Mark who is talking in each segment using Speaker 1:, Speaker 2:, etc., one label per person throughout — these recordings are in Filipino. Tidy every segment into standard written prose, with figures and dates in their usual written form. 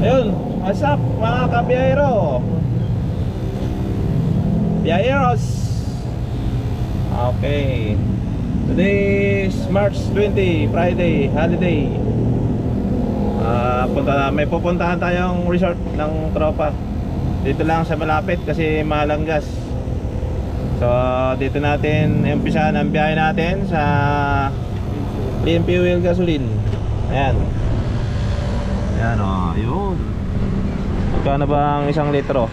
Speaker 1: Ayun, what's up mga kabiyahero? Biyaheros. Okay. Today is March 20, Friday, holiday. May pupuntahan tayong resort ng tropa. Dito lang sa malapit kasi mahal ang gas. So dito natin umpisahan ang biyahe natin sa Clean Fuel Gasoline. Ayan. Ayan o, yun. Magkano ba ang 1 litro?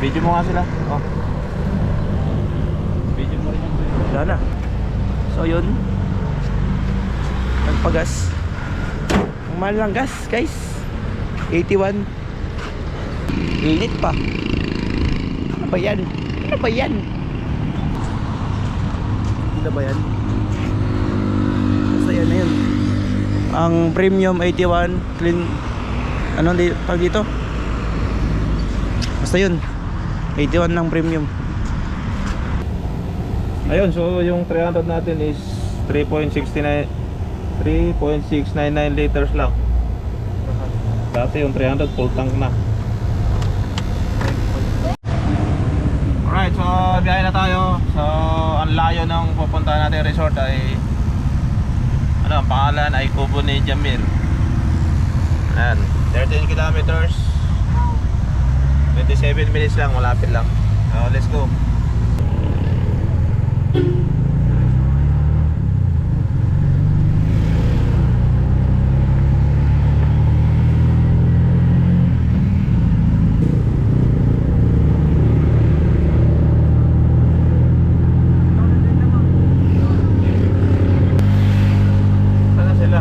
Speaker 1: Video mo nga sila. Oh. Video mo rin yung
Speaker 2: Wala na. So yun, nagpagas. Ang mahal lang gas guys, 81. Init pa. Ano ba yan? Ano ba yan? Ano ba yan? Basta yan na yun. Ang premium 81 clean. Ano tawag dito? Basta yun, 81 ng premium.
Speaker 1: Ayun, so yung 300 natin is 3.699 liters lang. Dati yung 300 full tank na. Alright, so biyahe na tayo. So ang layo ng pupuntahan natin resort ay ang pangalan ay Kubo ni Jamil. Ayan, 13 kilometers, 27 minutes lang, malapit lang. So let's go. Sana sila.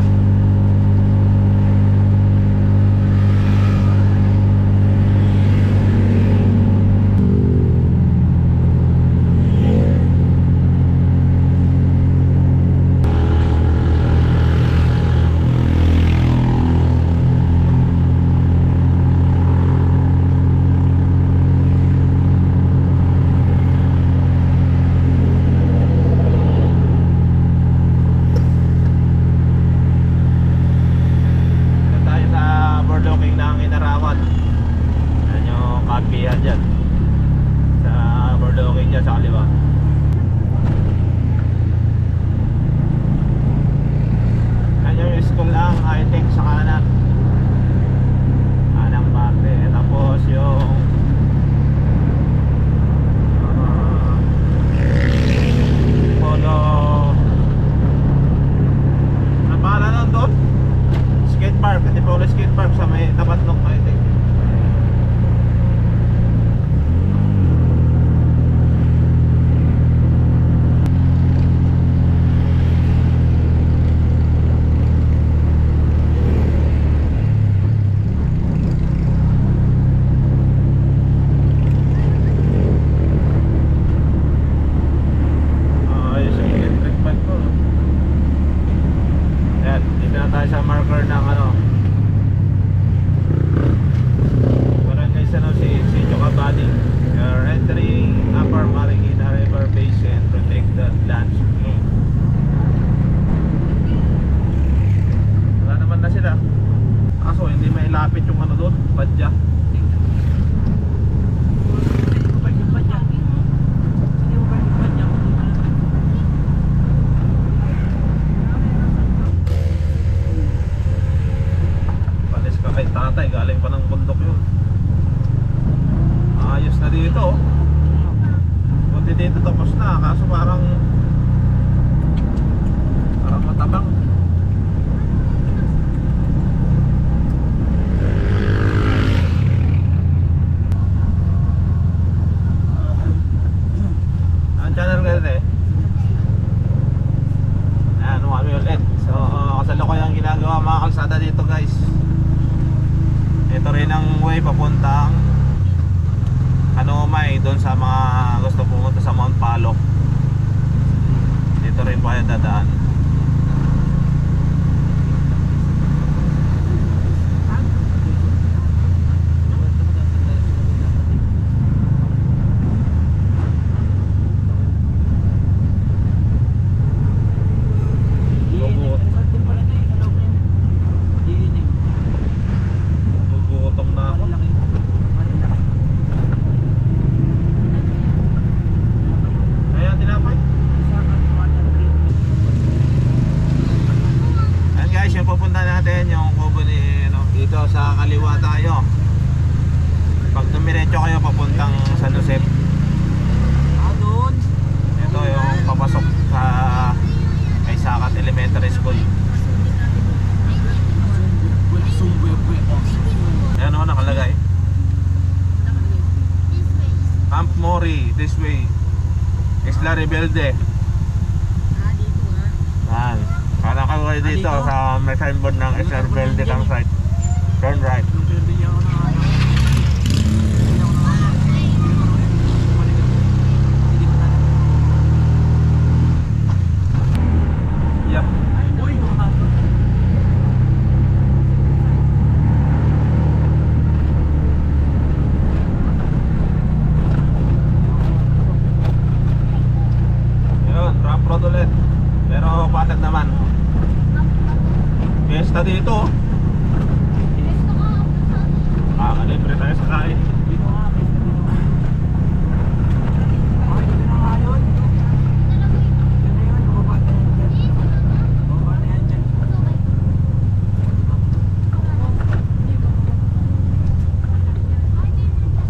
Speaker 1: Tayo sa overlooking ng Inarawan. Yan yung kapihan dyan. Sa overlooking dyan sa kaliwa. Yan yung school ang high-tech sa kanan. Kanang parte. Tapos yung polo. Ang pangalan nun doon? Skate park, hindi pa ulit skate park sa may tapat ng high-tech. Ayos yung electric bike ko. Ayan, dito na tayo sa marker ng Barangay San Jose, Sitio Cabani. We are entering Upper Marikina River Basin Protected Lands. Wala naman na sila. Kaso hindi may lapit yung doon, badya. Palis ka kay tatay, galing pa ng bundok yun. Ayos na dito. Buti dito tapos na, kaso parang matabang. Ang channel ko rin ayan, umami ulit. So kasalukuyan ang ginagawa mga kalsada dito guys. Ito rin ang way papuntang Hanumay, doon sa mga gusto pumunta sa Mount Palok. Dito rin pa yan dadaan. pupunta natin yung kubo ni ano, dito sa kaliwa tayo. Pag dumiretso kayo papuntang San Jose.
Speaker 2: Doon.
Speaker 1: Ito yung papasok sa kay Sakat Elementary School. Ayan o, nakalagay Camp Mori, this way. Isla Rebelde. Yan. Kala ka kayo dito sa may signboard ng Isla Rebelde campsite. Turn right. Yep. Yun, ramp road ulit. Pero patag naman. Fiesta dito. Libre tayo sa kain.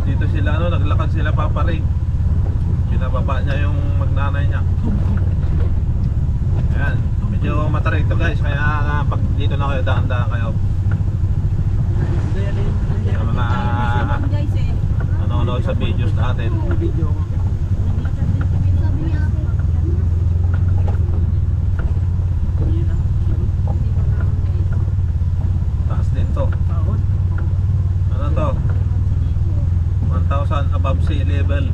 Speaker 1: Dito sila ano, naglakad sila paparing. Pinababa niya yung magnanay niya. Ayan, medyo matarik to guys, kaya pag dito na kayo, daan-daan kayo. Yung mga nanonood sa videos natin. Taas din to. Ano to? 1,000 above sea level.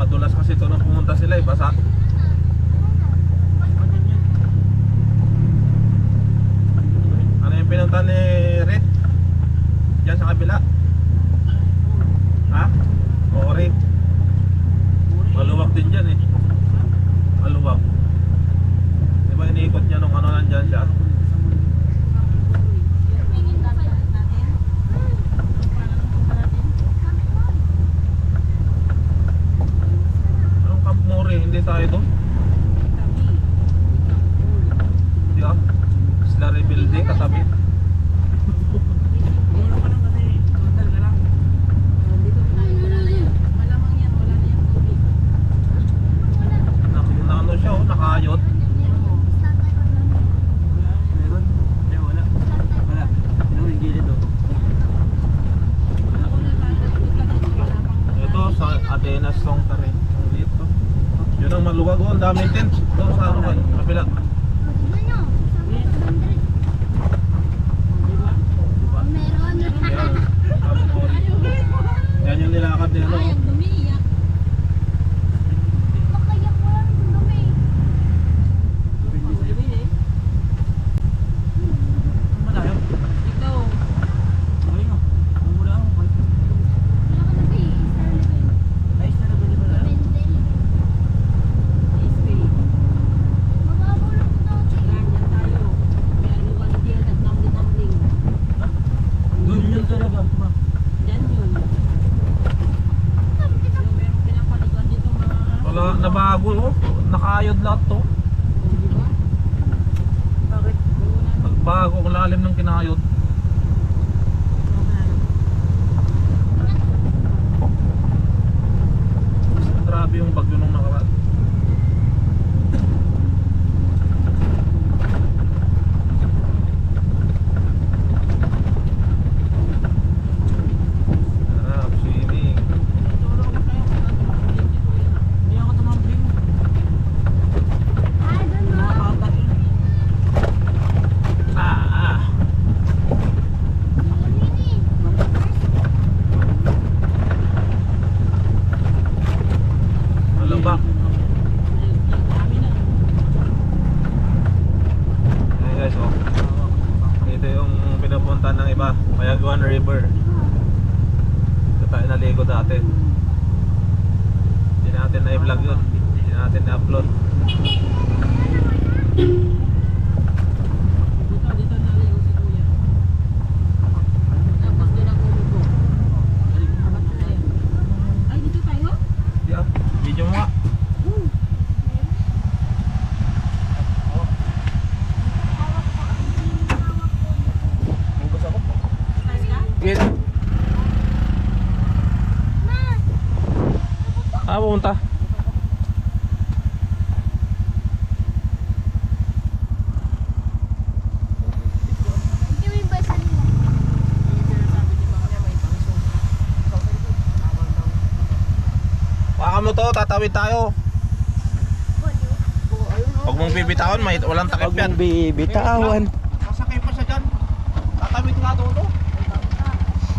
Speaker 1: Madulas kasi ito nung pumunta sila eh, basa. Ano yung pinunta ni Red? Diyan sa kabila? Ha? Oo, Red. Maluwag din dyan eh. Maluwag. Diba iniikot niya nung ano nandyan siya? Hindi tayo doon. Di ba? Isla Rebelde katabi. Ano siya oh, nakayot. Ito sa Atenas Songkare. Yun ang maluwag oh, ang daming tent. Doon sa ano kayo, kapila. Yan yung nilakad nila oh. Wala, nabago oh. Nakayod lahat to.
Speaker 2: Bakit?
Speaker 1: Nagbago ang lalim ng kinayod. Grabe yung bagyo nung nakaraan. Mayaguan River. Ito tayo naligo dati. Hindi natin na-vlog yun. Hindi natin na-upload.
Speaker 2: Dito naligo si Kuya. Tapos doon ako umigo. Ay, dito tayo?
Speaker 1: Video mo nga. Bugas ako. Sige. Pumunta. Baka mo to, tatawid tayo. Huwag mong bibitawan, walang takip
Speaker 2: Huwag
Speaker 1: yan.
Speaker 2: mong bibitawan.
Speaker 1: Masakay pa siya dyan. Tatawid nga doon to.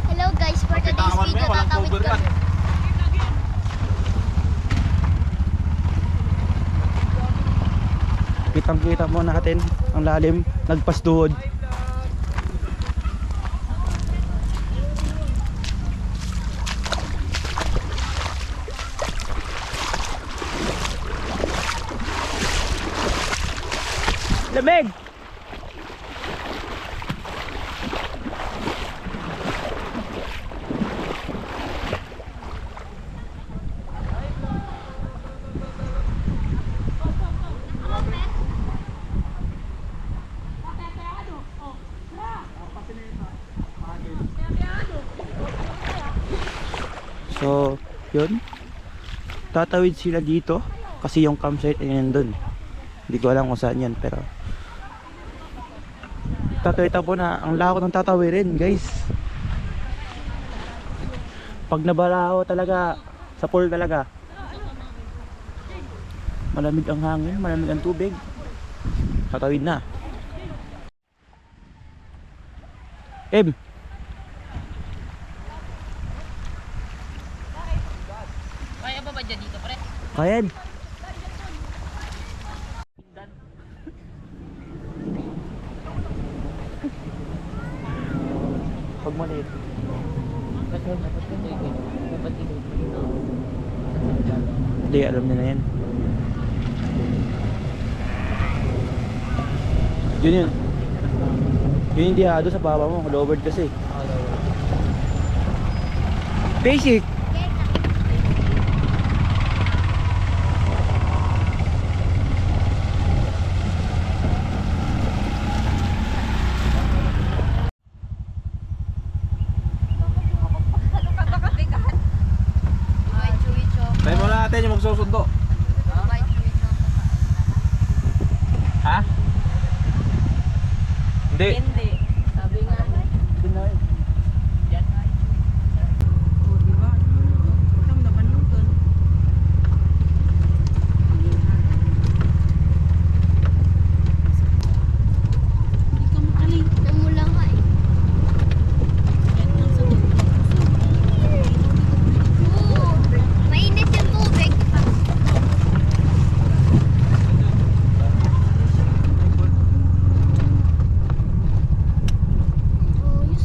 Speaker 3: Hello guys, for today's
Speaker 1: Bitawan mo
Speaker 3: video,
Speaker 1: yan, walang
Speaker 3: tatawid
Speaker 1: cover yan.
Speaker 3: kami.
Speaker 2: Kitang-kita mo natin ang lalim, nagpasduhod. Lamig! So, yun. Tatawid sila dito kasi yung campsite ay nandun. Hindi ko alam kung saan yan, pero tatawid po na ang lako ng tatawirin, guys. Pag nabalaho talaga sa pool talaga, malamig ang hangin, malamig ang tubig, tatawid na.
Speaker 4: Kaya ba ba dyan dito, pre?
Speaker 2: Kayan. Pag maliit. Hindi, alam niya na yan. Yun yun. Yun yung diado sa baba mo, lowered kasi. Basic.
Speaker 1: Tayo muna natin yung magsusundo. Ha? Hindi.
Speaker 4: Hindi. Sabi nga. Yan. Oh, di ba? Utang naman nun dun. Hindi ka makaling.
Speaker 3: Namula nga eh. Oo, mainit yung tubig. Ayos.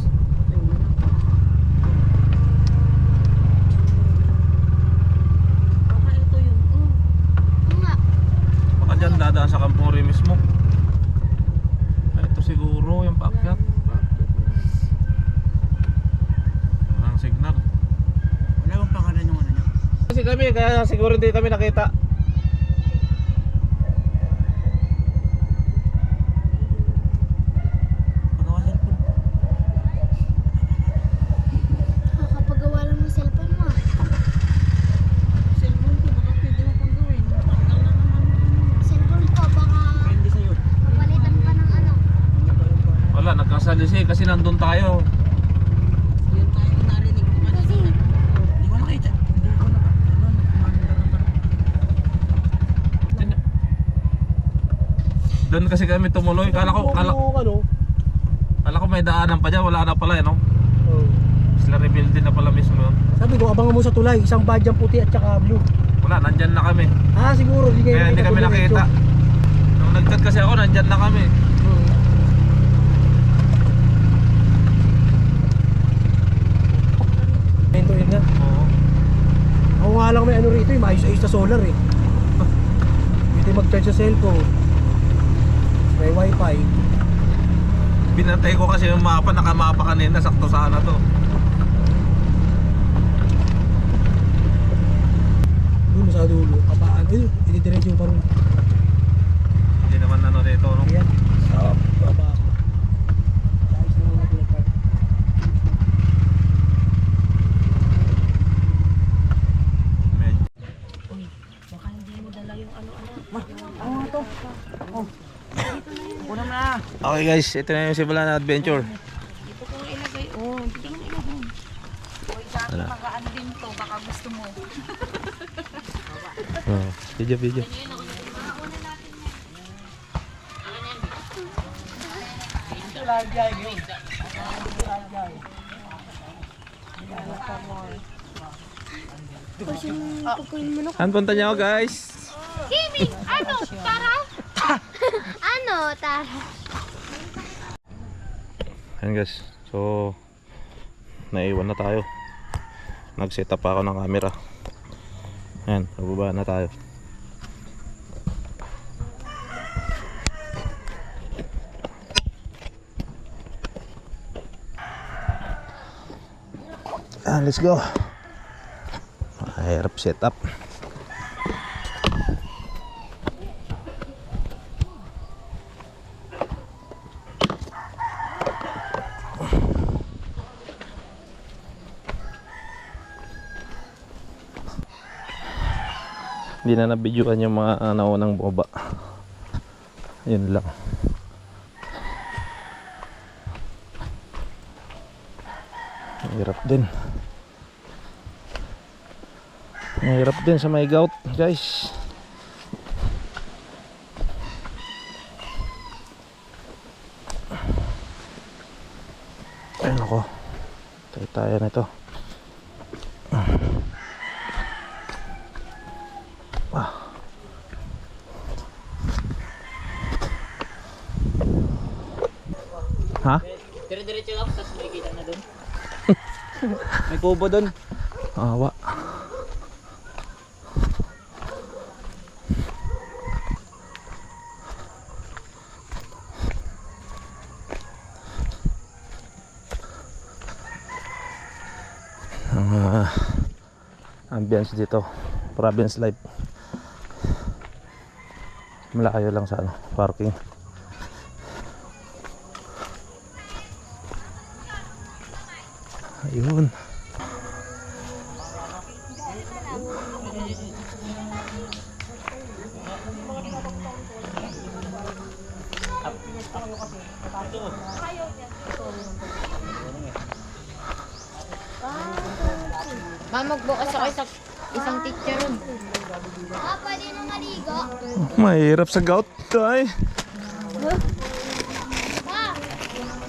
Speaker 4: Baka ito yun. Oh.
Speaker 3: Oo nga.
Speaker 1: Baka dyan dadaan sa Kampong mismo. Ito siguro yung paakyat. Walang signal.
Speaker 2: Wala bang pangalan yung ano niya?
Speaker 1: Kasi kami, kaya siguro hindi kami nakita.
Speaker 2: Pagawa cellphone.
Speaker 3: Kakapagawa lang ng cellphone mo.
Speaker 4: Cellphone ko, baka pwede mo pang gawin. Hanggang na naman.
Speaker 3: Cellphone ko, baka
Speaker 2: Hindi sa'yo.
Speaker 3: palitan pa ng ano.
Speaker 1: Wala, nagkasalisi kasi nandun tayo.
Speaker 4: Yun tayo narinig ko
Speaker 3: Kasi,
Speaker 4: kanina.
Speaker 2: Hindi ko nakita. Hindi ko na.
Speaker 1: Doon kasi kami tumuloy. Kala ko may daanan pa dyan. Wala na pala, no? Sila rebuilding na pala mismo yun.
Speaker 5: Sabi ko, abangan mo sa tulay, isang badyang puti at saka blue.
Speaker 1: Wala, nandyan na kami.
Speaker 5: Ah, siguro, hindi
Speaker 1: Kaya hindi kami nakita. Nung nag-chat kasi ako, nandyan na kami.
Speaker 5: Ito yun nga.
Speaker 1: Oo.
Speaker 5: Ako nga lang may ano rito, maayos-ayos sa solar eh. Pwede mag-charge sa cellphone. May wifi.
Speaker 1: Binantay ko kasi yung mapa, nakamapa kanina, sakto sana to.
Speaker 5: Doon, sa dulo. Kapaan, inidiretso yung parang.
Speaker 1: Hindi naman ano rito, no?
Speaker 5: Ayan. Baba ako. Ayos na mga pinagpag.
Speaker 1: Medyo.
Speaker 4: Baka hindi mo dala yung ano-ano.
Speaker 2: Una na.
Speaker 1: Okay guys, ito na yung simulan na adventure.
Speaker 4: Dito ko ilagay. Oh, tingnan ilagay. Uy, dati mag-ano din to. Baka gusto mo.
Speaker 1: Oh, video.
Speaker 3: Kasi yung pagkain mo na.
Speaker 1: Saan punta niyo guys?
Speaker 3: Kimi! Ano? Tara? Ano? Tara?
Speaker 1: Ayan guys, so naiwan na tayo. Nag-set up ako ng camera. Ayan, bababa na tayo. Let's go. Mahirap set up. Hindi na nabidyoan yung mga naunang boba. Yun lang. Hirap din. Hirap din sa may gout, guys. Ayun ako. Tayo na ito. Ha?
Speaker 2: Dire-diretso lang, tapos may kita na doon. May kubo doon.
Speaker 1: Awa. Ang ambience dito, province life. Malayo lang sa ano, parking. Ayun.
Speaker 4: Magbukas ako isang teacher.
Speaker 3: Pwede nung maligo.
Speaker 1: Mahirap sa gout, ay.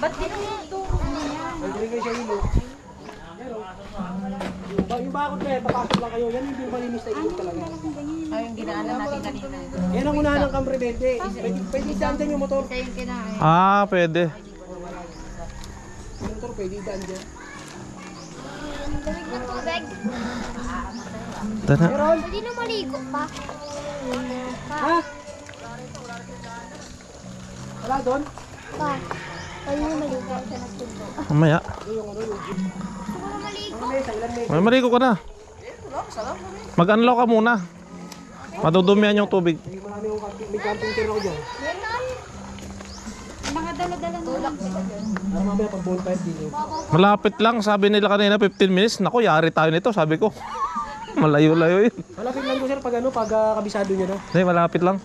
Speaker 4: Ba't tinuturo niya?
Speaker 5: Pwede rin kayo sa ilog. Yung bakod na papasok lang kayo. Yan yung malinis na ilog talaga.
Speaker 4: Ay, yung ginaanan natin kanina.
Speaker 5: Yan ang unahan ng Camprevente. Pwede isaan dyan yung motor.
Speaker 4: Ito yung kinain.
Speaker 1: Ah, pwede.
Speaker 5: Yung motor pwede isaan dyan.
Speaker 3: Ang damig ng tubig.
Speaker 1: Tara.
Speaker 3: Pwede nung maligo pa.
Speaker 5: Ha? Wala doon?
Speaker 3: Pa. Pwede nung maligo sa nagtubo.
Speaker 1: Mamaya.
Speaker 3: Gusto ko na maligo.
Speaker 1: May marigo ka na. Mag-unlock ka muna. Madudumihan yung tubig.
Speaker 5: Marami yung may camping chair ako dyan.
Speaker 3: Mga dala-dala tulak.
Speaker 5: Para mamaya pag bonfire din yun.
Speaker 1: Malapit lang, sabi nila kanina 15 minutes. Naku, yari tayo nito, sabi ko. Malayo-layo yun.
Speaker 5: Malapit lang ko sir pag ano, pag kabisado nyo na.
Speaker 1: Hindi, malapit lang.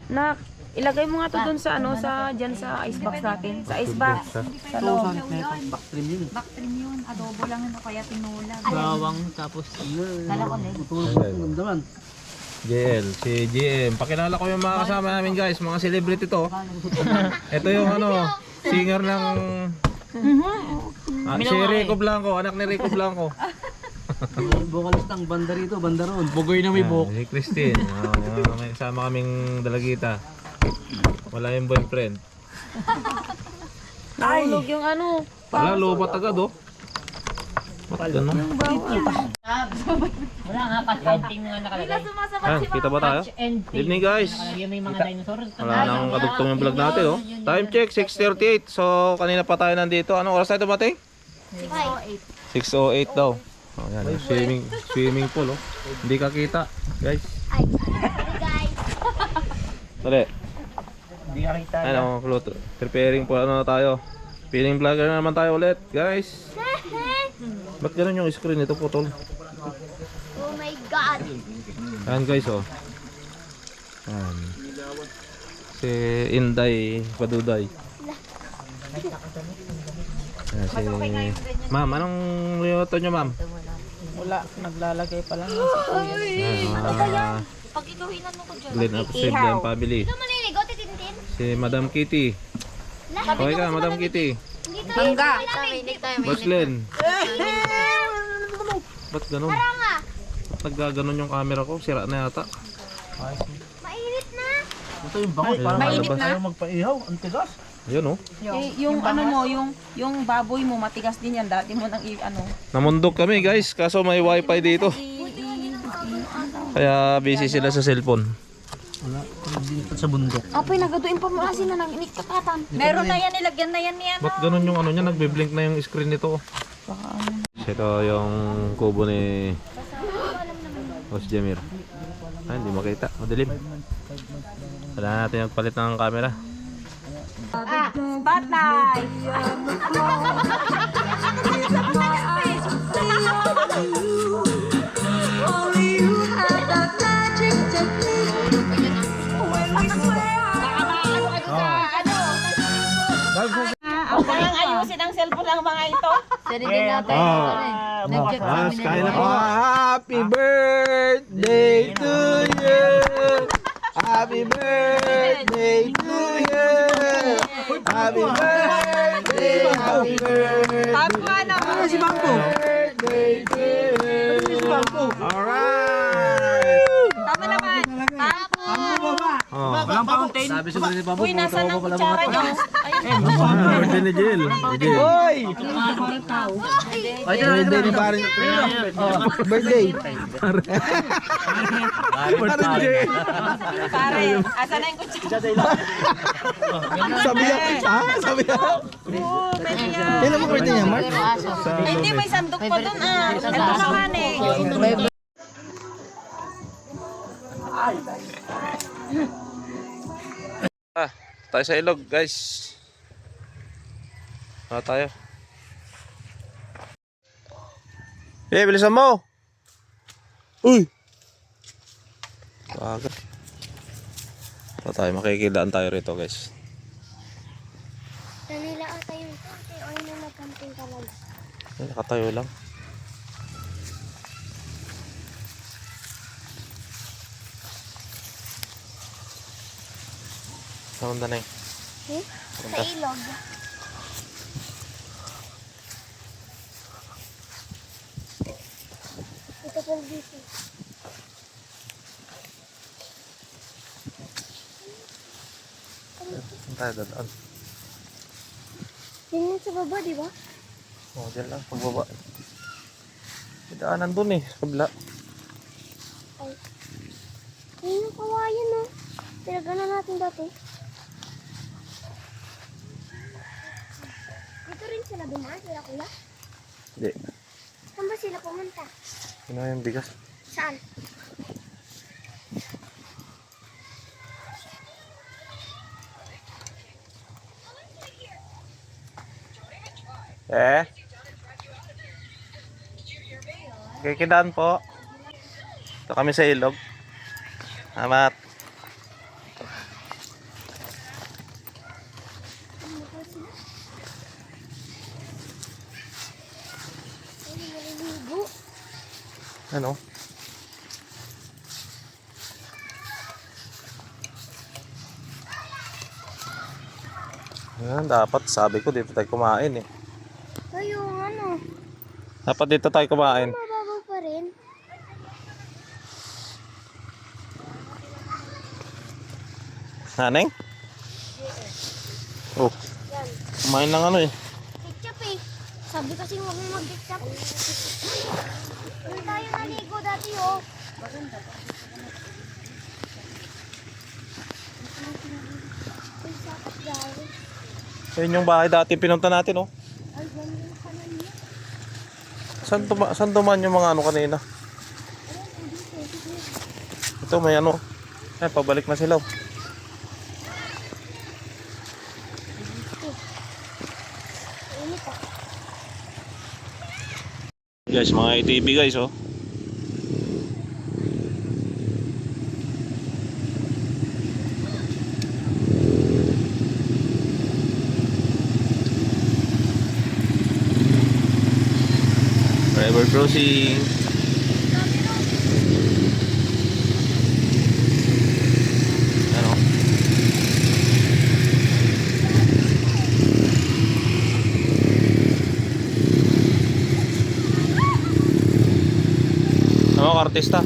Speaker 4: Nak, ilagay mo nga to dun sa ano, sa dyan sa icebox natin. Sa icebox. Sa loob.
Speaker 2: Backstream yun.
Speaker 4: Baktrim yun. At Adobo lang ito kaya tinulag.
Speaker 6: Bawang tapos
Speaker 4: Kala ko na
Speaker 1: JL, si GM. Pakilala ko yung mga kasama namin guys, mga celebrity to. Ito yung ano, singer ng si Rico Blanco, anak ni Rico Blanco.
Speaker 6: vocalist ng banda rito, banda roon. Bugoy na may buhok.
Speaker 1: Si Christine. May kasama kaming dalagita. Wala yung boyfriend.
Speaker 4: Nahulog yung ano.
Speaker 1: Wala, lupat agad oh. Bakit ano?
Speaker 6: Wala nga, patenting nga nakalagay.
Speaker 1: Ayan, kita ba tayo? Good evening guys.
Speaker 6: Nakalagay may mga dinosaurs.
Speaker 1: Wala nang kadugtong yung vlog natin oh. Time check, 6:38. So kanina pa tayo nandito. Anong oras tayo dumating? 6:08 daw. Oh, yan, yung swimming pool oh. Hindi ka kita, guys.
Speaker 3: Ay, sorry guys.
Speaker 1: Dali.
Speaker 2: Hindi ka kita.
Speaker 1: Ano, Pluto. Preparing po ano na tayo. Feeling vlogger na naman tayo ulit, guys. Ba't ganun yung screen nito, putol?
Speaker 3: Oh my God.
Speaker 1: Ayan guys oh. Ayan. Si Inday Paduday. Ayan, si... Ma'am, anong luto nyo ma'am?
Speaker 2: Wala, naglalagay pa lang.
Speaker 1: Ayan, mga
Speaker 4: Pag ikaw hinano ko dyan.
Speaker 1: Glen Upsave and Family.
Speaker 3: Sino maliligo, titintin?
Speaker 1: Si Madam Kitty. Okay ka, Madam Kitty.
Speaker 3: Dito
Speaker 4: Bangga.
Speaker 1: Boss Len. Ba't ganun?
Speaker 3: nga.
Speaker 1: Ba't naggaganon yung camera ko? Sira na yata.
Speaker 3: Mainit na.
Speaker 2: Ito yung bangoy, parang
Speaker 4: Mainit na.
Speaker 2: ayaw magpaihaw. Ang tigas.
Speaker 1: Ayun oh.
Speaker 4: Yung ano mo, yung baboy mo matigas din yan. Dati mo nang ano.
Speaker 1: Namundok kami guys, kaso may wifi dito. Kaya busy sila sa cellphone.
Speaker 2: Wala, dito sa bundok.
Speaker 4: Apoy, nagaduin pa mo asin na nang iniktatatan. Meron na yan, nilagyan na yan niya.
Speaker 1: Ba't ganun yung ano niya? Nagbe-blink na yung screen nito. Ito yung kubo ni Boss Jamir. Ay, hindi makita. Madilim. Kailangan natin magpalit ng camera.
Speaker 4: Spotlight! Ang ayusin ang cellphone ng mga ito.
Speaker 3: Sarili natin.
Speaker 1: Kaya na po.
Speaker 2: Happy birthday to you. Happy birthday to you. Happy birthday. Happy birthday.
Speaker 4: Tapwa naman.
Speaker 2: Si Bangko. Birthday to you. Si Bangko.
Speaker 1: Alright!
Speaker 4: Tama naman.
Speaker 1: Oh.
Speaker 2: Walang fountain. Sabi sa ni Babo.
Speaker 4: Uy, nasa ng kutsara nyo?
Speaker 1: Birthday ni Jill.
Speaker 2: Hoy! Birthday ni Barin. Birthday.
Speaker 4: Pare, asa na yung kutsara?
Speaker 2: Sabi niya. Sabi niya.
Speaker 4: Oo, pwede yan.
Speaker 2: Kailan mo birthday niya, Mark?
Speaker 4: Hindi, may sandok pa dun ah. Ito naman eh.
Speaker 1: Tayo sa ilog guys. Tayo. Bilisan mo. Uy. Agad. Tayo, makikilaan tayo rito guys.
Speaker 3: Kanila ata yung konti o yung nagkamping talaga.
Speaker 1: Ay, nakatayo lang. Saan na eh?
Speaker 3: Sa ilog. Ito po dito.
Speaker 1: Saan tayo dadaan?
Speaker 3: Yun yung sa baba, di ba?
Speaker 1: Oh, dyan lang, pagbaba. May daanan dun eh, sa kabila.
Speaker 3: Ay. Yun yung kawayan no. Pinagana natin dati. Dito rin sila dumaan, sila kuya.
Speaker 1: Hindi.
Speaker 3: Saan ba sila pumunta?
Speaker 1: Ano yung bigas?
Speaker 3: Saan?
Speaker 1: Kikidaan po. Ito kami sa ilog. Amat. Ano? Ayan, dapat sabi ko dito tayo kumain eh.
Speaker 3: Ay, yung ano.
Speaker 1: Dapat dito tayo kumain.
Speaker 3: Mababaw pa rin.
Speaker 1: Naneng? Oh,
Speaker 3: Yan.
Speaker 1: kumain lang ano eh.
Speaker 3: Ketchup eh. Sabi kasi huwag mo mag-ketchup. Doon tayo naligo dati oh. Ay, sakit guys.
Speaker 1: Ayun yung bahay dati pinunta natin oh.
Speaker 3: Ay, ganyan ka na niya.
Speaker 1: Saan duman yung mga ano kanina? Ito may ano. Ay, pabalik na sila oh.
Speaker 3: Init ah.
Speaker 1: Guys, mga ATV guys oh. River crossing. Ano? Ano ka artista?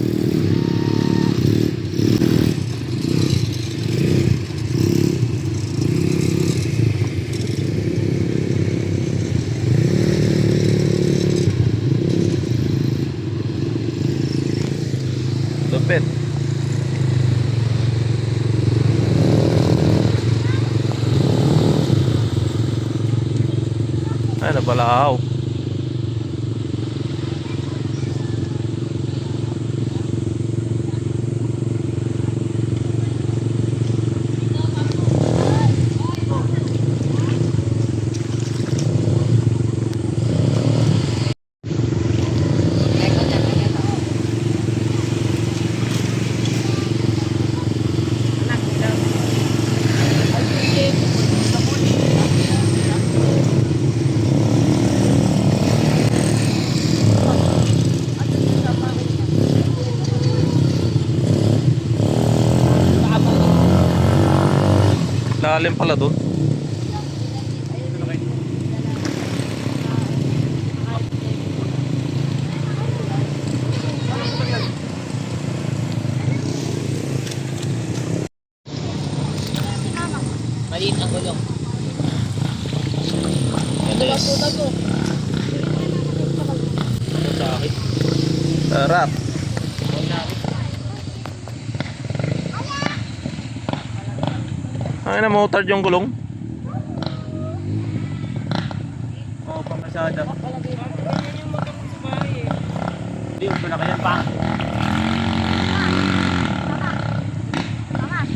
Speaker 1: Lupit. Ay, nabalahaw. Lalim pala doon.
Speaker 6: Maliit ang gulong.
Speaker 1: Yes.
Speaker 6: Sa akin.
Speaker 1: Sarap. Ay na motard yung gulong.
Speaker 6: Oo, pamasada. Hindi, wala ka yan pa.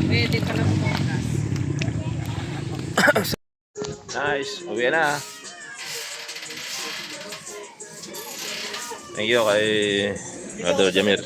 Speaker 6: Pwede ka lang bukas.
Speaker 1: Nice. Uwi na. Thank you kay Brother Jamir.